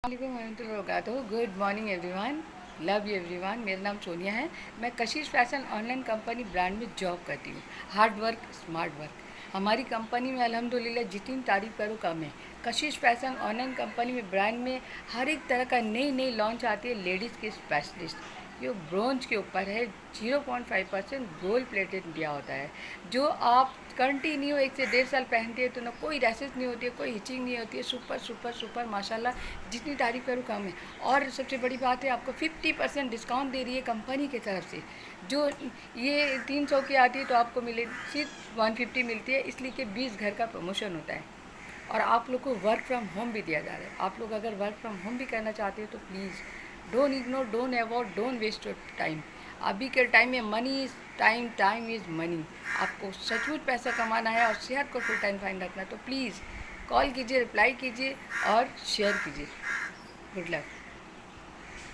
Good morning everyone, love you everyone. मेरा नाम सोनिया है। मैं कशिश फैशन ऑनलाइन कंपनी ब्रांड में जॉब करती हूँ। Hard work smart work. हमारी कंपनी में अल्हम्दुलिल्लाह जितनी तारीफ करो कम है। कशिश फैशन ऑनलाइन कंपनी में ब्रांड में हर एक तरह का नई नई लॉन्च आती है। लेडीज़ के स्पेशलिस्ट जो ब्रोंज के ऊपर है, 0.5% गोल्ड प्लेटेड दिया होता है, जो आप कंटिन्यू 1 से 1.5 साल पहनते हैं तो ना कोई रैसेस नहीं होती है, कोई हिचिंग नहीं होती है। सुपर सुपर सुपर माशाल्लाह, जितनी तारीफ करूँ कम है। और सबसे बड़ी बात है, आपको 50% डिस्काउंट दे रही है कंपनी की तरफ से। जो ये 300 की आती है तो आपको मिले सिर्फ 150 मिलती है, इसलिए कि 20 घर का प्रमोशन होता है। और आप लोग को वर्क फ्रॉम होम भी दिया जा रहा है। आप लोग अगर वर्क फ्रॉम होम भी करना चाहते हो तो please don't ignore, don't avoid, don't waste your time. अभी के टाइम में money is time, time is money. आपको सचमुच पैसा कमाना है और सेहत को फुल टाइम फाइन रखना है तो प्लीज़ कॉल कीजिए, रिप्लाई कीजिए और शेयर कीजिए। Good luck.